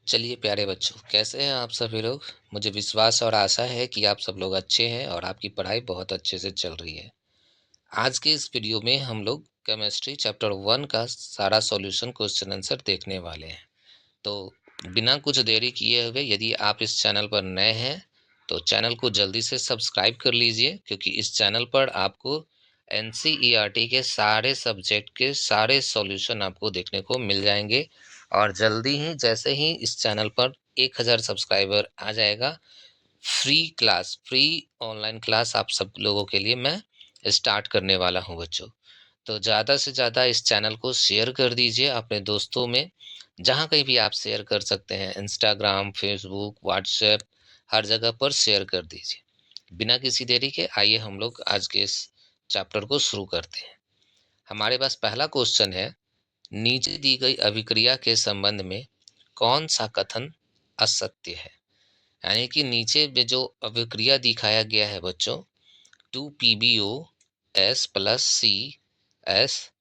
चलिए प्यारे बच्चों, कैसे हैं आप सभी लोग? मुझे विश्वास और आशा है कि आप सब लोग अच्छे हैं और आपकी पढ़ाई बहुत अच्छे से चल रही है। आज के इस वीडियो में हम लोग केमिस्ट्री चैप्टर 1 का सारा सॉल्यूशन क्वेश्चन आंसर देखने वाले हैं। तो बिना कुछ देरी किए हुए यदि आप इस चैनल पर नए हैं तो चैनल को जल्दी से सब्सक्राइब कर लीजिए, क्योंकि इस चैनल पर आपको एनसीईआरटी के सारे सब्जेक्ट के सारे सॉल्यूशन आपको देखने को मिल जाएंगे। और जल्दी ही जैसे ही इस चैनल पर 1000 सब्सक्राइबर आ जाएगा, फ्री ऑनलाइन क्लास आप सब लोगों के लिए मैं स्टार्ट करने वाला हूं बच्चों। तो ज़्यादा से ज़्यादा इस चैनल को शेयर कर दीजिए अपने दोस्तों में, जहाँ कहीं भी आप शेयर कर सकते हैं, इंस्टाग्राम, फेसबुक, व्हाट्सएप, हर जगह पर शेयर कर दीजिए। बिना किसी देरी के आइए हम लोग आज के इस चैप्टर को शुरू करते हैं। हमारे पास पहला क्वेश्चन है, नीचे दी गई अभिक्रिया के संबंध में कौन सा कथन असत्य है? यानी कि नीचे में जो अभिक्रिया दिखाया गया है बच्चों, 2PbO S plus C S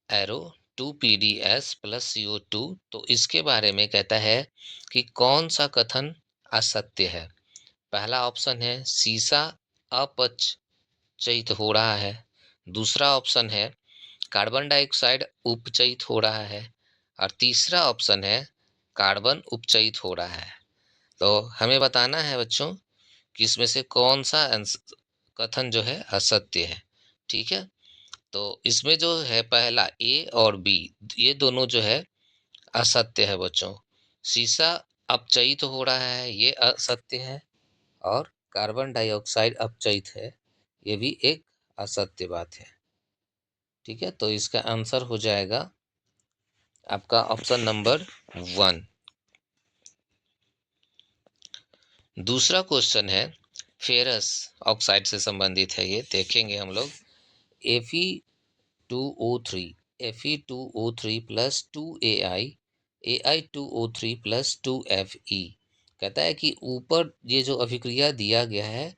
arrow 2PdS plus CO2, तो इसके बारे में कहता है कि कौन सा कथन असत्य है। पहला ऑप्शन है सीसा अपचयित हो रहा है। दूसरा ऑप्शन है कार्बन डाइऑक्साइड उपचयित हो रहा है। और तीसरा ऑप्शन है कार्बन उपचयित हो रहा है। तो हमें बताना है बच्चों कि इसमें से कौन सा कथन जो है असत्य है। ठीक है, तो इसमें जो है पहला ए और बी, ये दोनों जो है असत्य है बच्चों। सीसा अपचयित हो रहा है, ये असत्य है। और कार्बन डाइऑक्साइड अपचयित है, ये भी एक असत्य बात है। ठीक है, तो इसका आंसर हो जाएगा आपका ऑप्शन नंबर 1। दूसरा क्वेश्चन है, फेरस ऑक्साइड से संबंधित है, ये देखेंगे हम लोग। Fe2O3 Fe2O3 plus 2Ai Ai2O3 plus 2Fe, कहता है कि ऊपर ये जो अभिक्रिया दिया गया है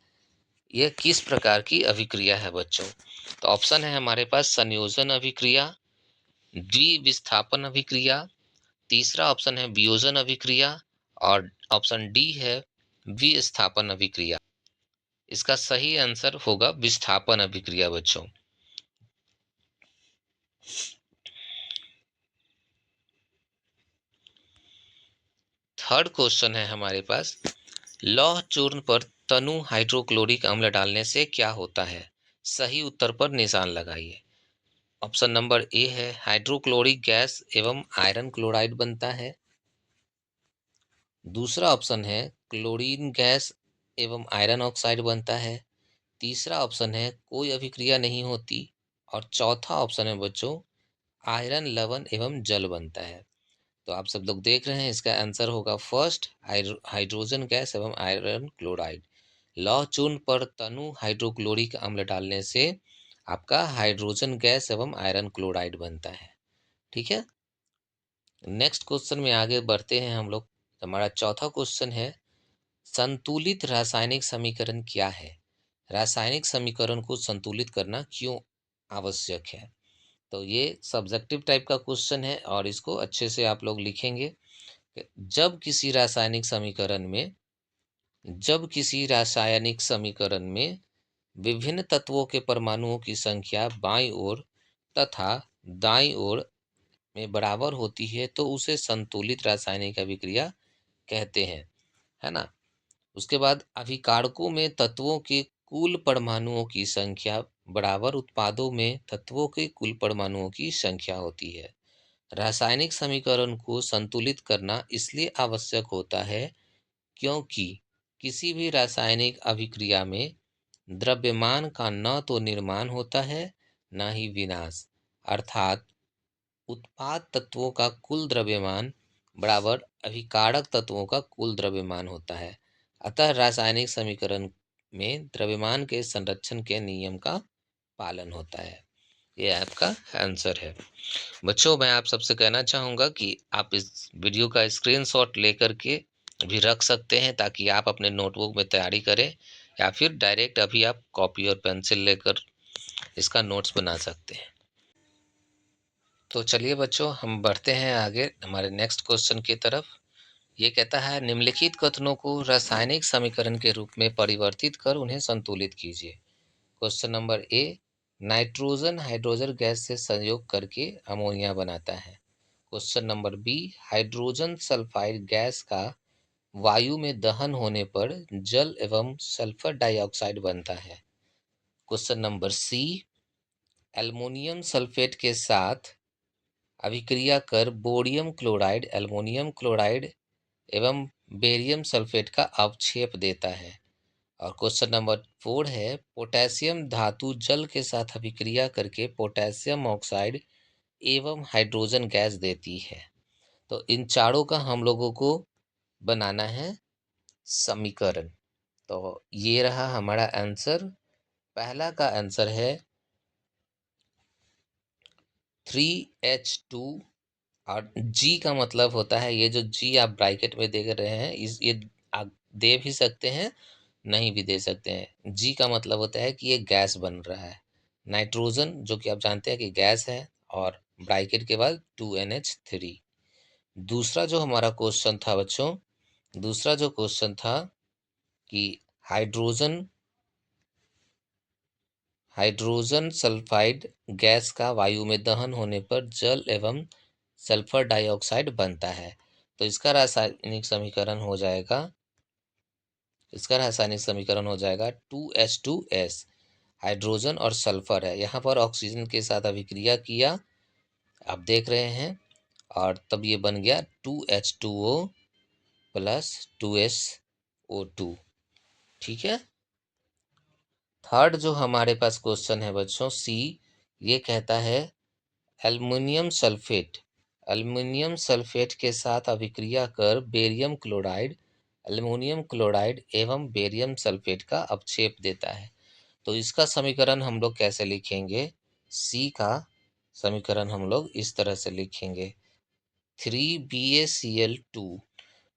यह किस प्रकार की अभिक्रिया है बच्चों। तो ऑप्शन है हमारे पास संयोजन अभिक्रिया, द्विविस्थापन अभिक्रिया, तीसरा ऑप्शन है वियोजन अभिक्रिया, और ऑप्शन डी है विस्थापन अभिक्रिया। इसका सही आंसर होगा विस्थापन अभिक्रिया बच्चों। थर्ड क्वेश्चन है हमारे पास, लौह चूर्ण पर तनु हाइड्रोक्लोरिक अम्ल डालने से क्या होता है? सही उत्तर पर निशान लगाइए। ऑप्शन नंबर ए है हाइड्रोक्लोरिक गैस एवं आयरन क्लोराइड बनता है। दूसरा ऑप्शन है क्लोरीन गैस एवं आयरन ऑक्साइड बनता है। तीसरा ऑप्शन है कोई अभिक्रिया नहीं होती। और चौथा ऑप्शन है बच्चों आयरन लवण एवं जल बनता है। तो आप सब लोग देख रहे हैं, इसका आंसर होगा फर्स्ट, हाइड्रोजन गैस एवं आयरन क्लोराइड। लौह चूर्ण पर तनु हाइड्रोक्लोरिक अम्ल डालने से आपका हाइड्रोजन गैस एवं आयरन क्लोराइड बनता है। ठीक है, नेक्स्ट क्वेश्चन में आगे बढ़ते हैं हम लोग। हमारा चौथा क्वेश्चन है, संतुलित रासायनिक समीकरण क्या है? रासायनिक समीकरण को संतुलित करना क्यों आवश्यक है? तो ये सब्जेक्टिव टाइप का क्वेश्चन है और इसको अच्छे से आप लोग लिखेंगे। जब किसी रासायनिक समीकरण में विभिन्न तत्वों के परमाणुओं की संख्या बाईं ओर तथा दाईं ओर में बराबर होती है तो उसे संतुलित रासायनिक अभिक्रिया कहते हैं, है ना। उसके बाद अभिकारकों में तत्वों के कुल परमाणुओं की संख्या बराबर उत्पादों में तत्वों के कुल परमाणुओं की संख्या होती है। रासायनिक समीकरण को संतुलित करना इसलिए आवश्यक होता है क्योंकि किसी भी रासायनिक अभिक्रिया में द्रव्यमान का न तो निर्माण होता है न ही विनाश, अर्थात उत्पाद तत्वों का कुल द्रव्यमान बराबर अभिकारक तत्वों का कुल द्रव्यमान होता है। अतः रासायनिक समीकरण में द्रव्यमान के संरक्षण के नियम का पालन होता है। ये आपका आंसर है बच्चों। मैं आप सबसे कहना चाहूँगा कि आप इस वीडियो का स्क्रीनशॉट लेकर के भी रख सकते हैं, ताकि आप अपने नोटबुक में तैयारी करें, या फिर डायरेक्ट अभी आप कॉपी और पेंसिल लेकर इसका नोट्स बना सकते हैं। तो चलिए बच्चों, हम बढ़ते हैं आगे हमारे नेक्स्ट क्वेश्चन की तरफ। ये कहता है निम्नलिखित कथनों को रासायनिक समीकरण के रूप में परिवर्तित कर उन्हें संतुलित कीजिए। Question number A, nitrogen hydrogen gas से संयोग करके अमोनिया बनाता है। Question number B, hydrogen sulphide gas का वायु में दहन होने पर जल एवं सल्फर डाइऑक्साइड बनता है। Question number C, aluminium sulphate के साथ अभिक्रिया कर बोरियम क्लोराइड एल्युमिनियम क्लोराइड एवं बेरियम सल्फेट का अवक्षेप देता है। और क्वेश्चन नंबर 4 है, पोटेशियम धातु जल के साथ अभिक्रिया करके पोटेशियम ऑक्साइड एवं हाइड्रोजन गैस देती है। तो इन चारों का हम लोगों को बनाना है समीकरण। तो ये रहा हमारा आंसर। पहला का आंसर है 3H2। और जी का मतलब होता है, ये जो जी आप ब्रैकेट में देख रहे हैं, इस ये आप दे भी सकते हैं, नहीं भी दे सकते हैं। जी का मतलब होता है कि ये गैस बन रहा है, नाइट्रोजन जो कि आप जानते हैं कि गैस है, और ब्रैकेट के बाद 2NH3। दूसरा जो हमारा क्वेश्चन था बच्चों, दूसरा जो क्वेश्चन था कि हाइड्रोजन हाइड्रोजन सल्फाइड गैस का वायु में दहन होने पर जल एवं सल्फर डाइऑक्साइड बनता है। तो इसका रासायनिक समीकरण हो जाएगा 2H2S। हाइड्रोजन और सल्फर है, यहाँ पर ऑक्सीजन के साथ अभिक्रिया किया, आप देख रहे हैं, और तब ये बन गया 2H2O प्लस 2SO2। ठीक है। थर्ड जो हमारे पास क्वेश्चन है बच्चों, सी, ये कहता है एल्युमिनियम सल्फेट एल्युमिनियम सल्फेट के साथ अभिक्रिया कर बेरियम क्लोराइड एल्युमिनियम क्लोराइड एवं बेरियम सल्फेट का अवक्षेप देता है। तो इसका समीकरण हम लोग कैसे लिखेंगे? सी का समीकरण हम लोग इस तरह से लिखेंगे, 3BaCl2।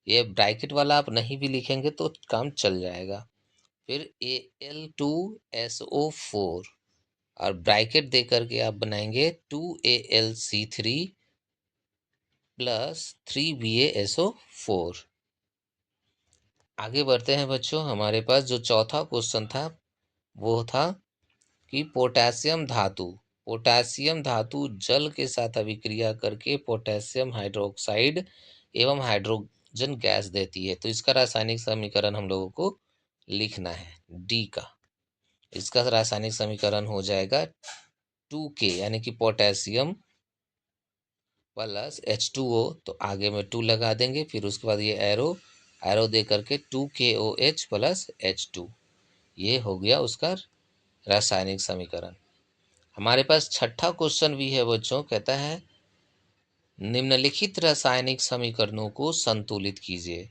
ये ब्रैकेट वाला आप नहीं भी लिखेंगे तो काम चल जाएगा। फिर Al2SO4, और ब्रैकेट दे करके आप बनाएंगे 2AlC3 प्लस 3BaSO4। आगे बढ़ते हैं बच्चों, हमारे पास जो चौथा क्वेश्चन था वो था कि पोटेशियम धातु जल के साथ अभिक्रिया करके पोटेशियम हाइड्रोक्साइड एवं हाइड्रोजन गैस देती है। तो इसका रासायनिक समीकरण हम लोगों को लिखना है, डी का। इसका रासायनिक समीकरण हो जाएगा 2K, यानी कि पोटेशियम प्लस H2O। तो आगे में 2 लगा देंगे, फिर उसके बाद ये एरो एरो दे करके 2KOH प्लस H2। ये हो गया उसका रासायनिक समीकरण। हमारे पास छठा क्वेश्चन भी है बच्चों, कहता है निम्नलिखित रासायनिक समीकरणों को संतुलित कीजिए।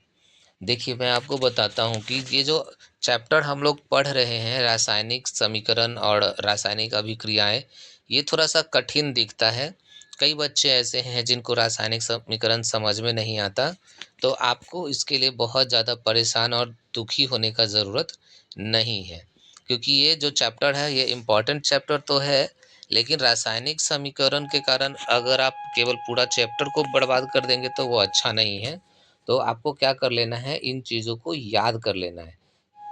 देखिए, मैं आपको बताता हूँ कि ये जो चैप्टर हम लोग पढ़ रहे हैं, रासायनिक समीकरण और रासायनिक अभिक्रियाएं, ये थोड़ा सा कठिन दिखता है। कई बच्चे ऐसे हैं जिनको रासायनिक समीकरण समझ में नहीं आता, तो आपको इसके लिए बहुत ज़्यादा परेशान और दुखी होने का ज़रूरत नहीं है, क्योंकि ये जो चैप्टर है ये इम्पॉर्टेंट चैप्टर तो है, लेकिन रासायनिक समीकरण के कारण अगर आप केवल पूरा चैप्टर को बर्बाद कर देंगे तो वो अच्छा नहीं है। तो आपको क्या कर लेना है, इन चीज़ों को याद कर लेना है।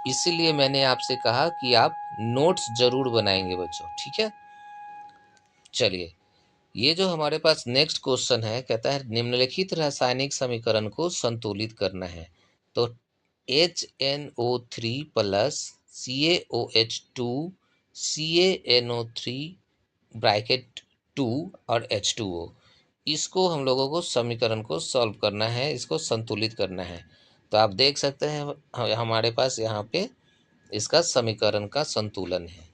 इसीलिए मैंने आपसे कहा कि आप नोट्स जरूर बनाएंगे बच्चों, ठीक है। चलिए, ये जो हमारे पास नेक्स्ट क्वेश्चन है, कहता है निम्नलिखित रासायनिक समीकरण को संतुलित करना है। तो HNO3 plus CaOH2 CaNO3 bracket 2 और H2O, इसको हम लोगों को समीकरण को सॉल्व करना है, इसको संतुलित करना है। तो आप देख सकते हैं हमारे पास यहाँ पे इसका समीकरण का संतुलन है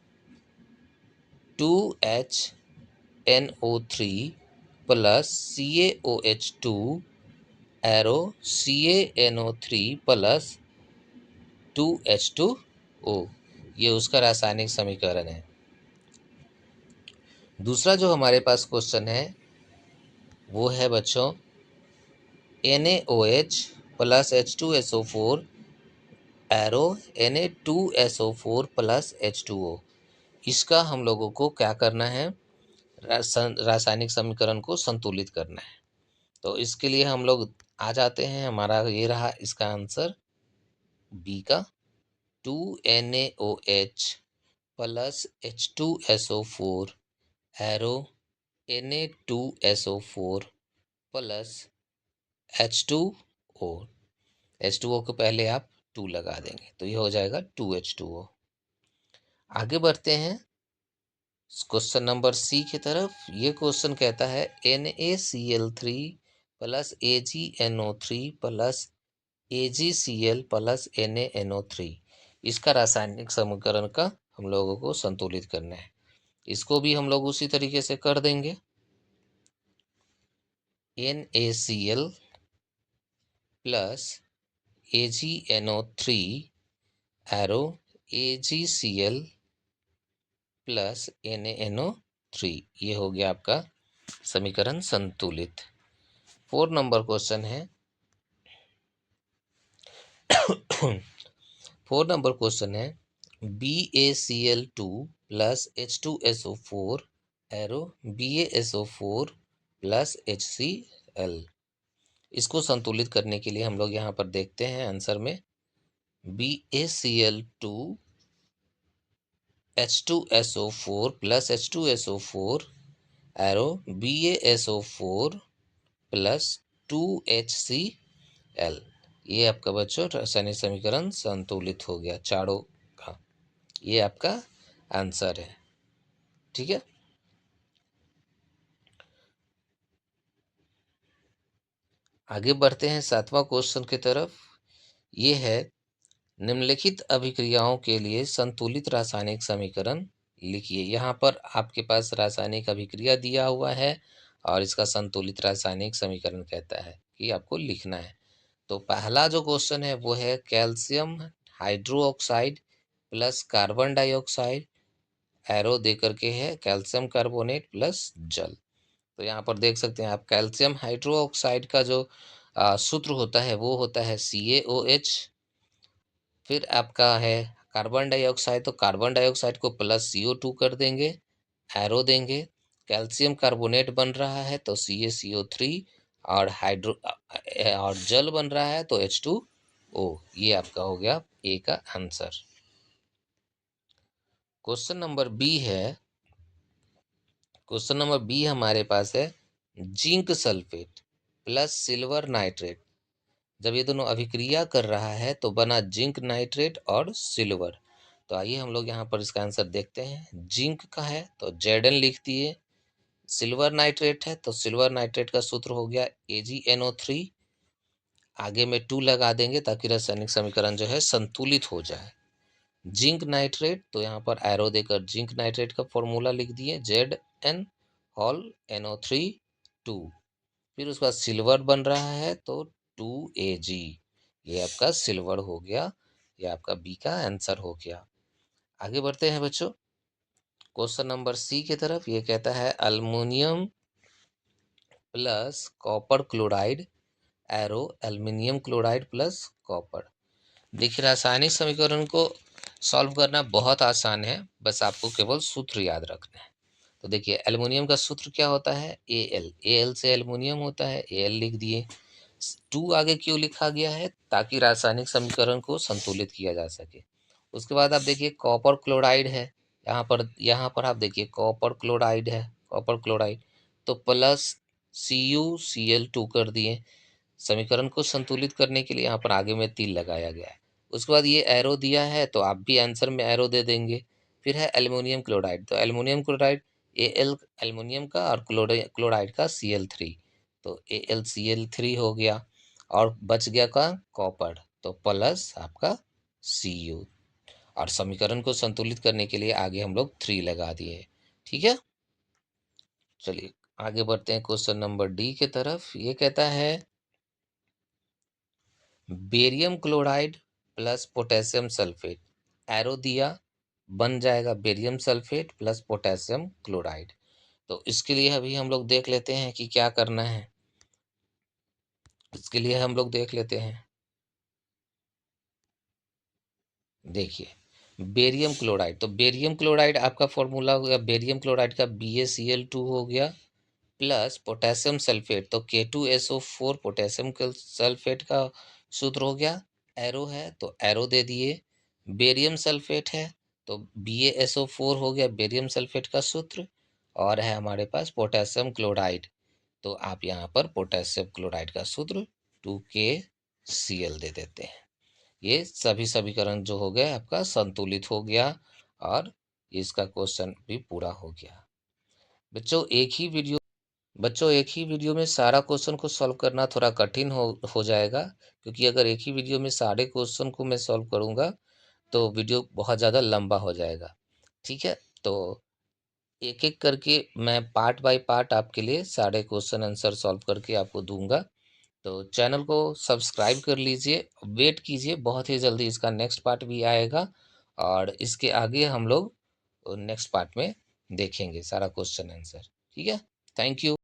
2HNO3 plus CaOH2 arrow CaNO3 plus 2H2O। ये उसका रासायनिक समीकरण है। दूसरा जो हमारे पास क्वेश्चन है वो है बच्चों NaOH plus H2SO4 arrow Na2SO4 plus H2O। इसका हम लोगों को क्या करना है, रासायनिक समीकरण को संतुलित करना है। तो इसके लिए हम लोग आ जाते हैं, हमारा ये रहा इसका आंसर बी का 2NaOH plus H2SO4 arrow Na2SO4 plus H2O। H2O को पहले आप 2 लगा देंगे तो ये हो जाएगा 2H2O। आगे बढ़ते हैं क्वेश्चन नंबर सी की तरफ। ये क्वेश्चन कहता है NaCl3 plus AgNO3 plus AgCl plus NaNO3, इसका रासायनिक समीकरण का हम लोगों को संतुलित करना है। इसको भी हम लोग उसी तरीके से कर देंगे। NaCl plus AgNO3 arrow AgCl plus NaNO3, ये हो गया आपका समीकरण संतुलित। 4 नंबर क्वेश्चन है 4 नंबर क्वेश्चन है BaCl2 plus H2SO4 arrow BaSO4 plus HCl, इसको संतुलित करने के लिए हम लोग यहाँ पर देखते हैं आंसर में BaCl2 H2SO4 plus H2SO4 arrow BaSO4 plus 2HCl, ये आपका बच्चों रासायनिक समीकरण संतुलित हो गया चारों का। ये आपका आंसर है, ठीक है। आगे बढ़ते हैं 7वां क्वेश्चन की तरफ। ये है निम्नलिखित अभिक्रियाओं के लिए संतुलित रासायनिक समीकरण लिखिए। यहाँ पर आपके पास रासायनिक अभिक्रिया दिया हुआ है और इसका संतुलित रासायनिक समीकरण कहता है कि आपको लिखना है। तो पहला जो क्वेश्चन है वो है calcium hydroxide plus carbon dioxide arrow दे करके है कैल्शियम कार्बोनेट प्लस जल। तो यहाँ पर देख सकते हैं आप कैल्शियम हाइड्रोक्साइड का जो सूत्र होता है वो होता है CaOH। फिर आपका है कार्बन डाइऑक्साइड, तो कार्बन डाइऑक्साइड को प्लस CO2 कर देंगे, एरो देंगे। कैल्शियम कार्बोनेट बन रहा है तो CaCO3 और और जल बन रहा है तो H2O। ये आपका हो गया ए का आंसर। क्वेश्चन नंबर बी है, क्वेश्चन नंबर बी हमारे पास है zinc sulphate plus silver nitrate, जब ये दोनों अभिक्रिया कर रहा है तो बना जिंक नाइट्रेट और सिल्वर। तो आइए हम लोग यहाँ पर इसका आंसर देखते हैं। जिंक का है तो Zn लिख दिए, सिल्वर नाइट्रेट है तो सिल्वर नाइट्रेट का सूत्र हो गया AgNO3, आगे में 2 लगा देंगे ताकि रासायनिक समीकरण जो है संतुलित हो जाए। जिंक नाइट्रेट तो यहाँ पर एरो देकर जिंक नाइट्रेट का फॉर्मूला लिख दिए Zn होल NO3 2। फिर उसके बाद सिल्वर बन रहा है तो 2Ag, ये आपका सिल्वर हो गया, ये आपका बी का आंसर हो गया। आगे बढ़ते हैं बच्चों क्वेश्चन नंबर सी की तरफ। ये कहता है aluminium plus copper chloride arrow aluminium chloride plus copper. देखिए रासायनिक समीकरण को सॉल्व करना बहुत आसान है, बस आपको केवल सूत्र याद रखना है। तो देखिए एल्युमिनियम का सूत्र क्या होता है Al से एल्युमिनियम होता है, Al लिख दिए। 2 आगे क्यों लिखा गया है, ताकि रासायनिक समीकरण को संतुलित किया जा सके। उसके बाद आप देखिए कॉपर क्लोराइड है, यहाँ पर आप देखिए कॉपर क्लोराइड है, कॉपर क्लोराइड तो प्लस CuCl2 कर दिए। समीकरण को संतुलित करने के लिए यहाँ पर आगे में 3 लगाया गया है। उसके बाद ये एरो दिया है तो आप भी आंसर में एरो दे देंगे। फिर है एल्युमिनियम क्लोराइड, तो एल्युमिनियम क्लोराइड Al एल्युमिनियम का और क्लोराइड का Cl3, तो AlCl3 हो गया और बच गया का कॉपर तो प्लस आपका Cu, और समीकरण को संतुलित करने के लिए आगे हम लोग 3 लगा दिए। ठीक है, चलिए आगे बढ़ते हैं क्वेश्चन नंबर डी की तरफ। ये कहता है barium chloride plus potassium sulphate, arrow दिया, बन जाएगा barium sulphate plus potassium chloride. तो इसके लिए अभी हम लोग देख लेते हैं कि क्या करना है। इसके लिए हम लोग देख लेते हैं, देखिए बेरियम क्लोराइड, तो बेरियम क्लोराइड आपका फॉर्मूला हो गया, बेरियम क्लोराइड का BaCl2 हो गया प्लस पोटेशियम सल्फेट, तो K2SO4 पोटेशियम सल्फेट का सूत्र हो गया। एरो है तो एरो दे दिए। बेरियम सल्फेट है तो BaSO4 हो गया बेरियम सल्फेट का सूत्र। और है हमारे पास पोटेशियम क्लोराइड, तो आप यहाँ पर पोटेशियम क्लोराइड का सूत्र 2KCl दे देते हैं। ये सभी समीकरण जो हो गए आपका संतुलित हो गया और इसका क्वेश्चन भी पूरा हो गया। बच्चों एक ही वीडियो में सारा क्वेश्चन को सॉल्व करना थोड़ा कठिन हो जाएगा, क्योंकि अगर एक ही वीडियो में सारे क्वेश्चन को मैं सॉल्व करूंगा तो वीडियो बहुत ज़्यादा लंबा हो जाएगा। ठीक है, तो एक एक करके मैं पार्ट बाय पार्ट आपके लिए सारे क्वेश्चन आंसर सॉल्व करके आपको दूंगा। तो चैनल को सब्सक्राइब कर लीजिए, वेट कीजिए, बहुत ही जल्दी इसका नेक्स्ट पार्ट भी आएगा और इसके आगे हम लोग नेक्स्ट पार्ट में देखेंगे सारा क्वेश्चन आंसर। ठीक है, थैंक यू।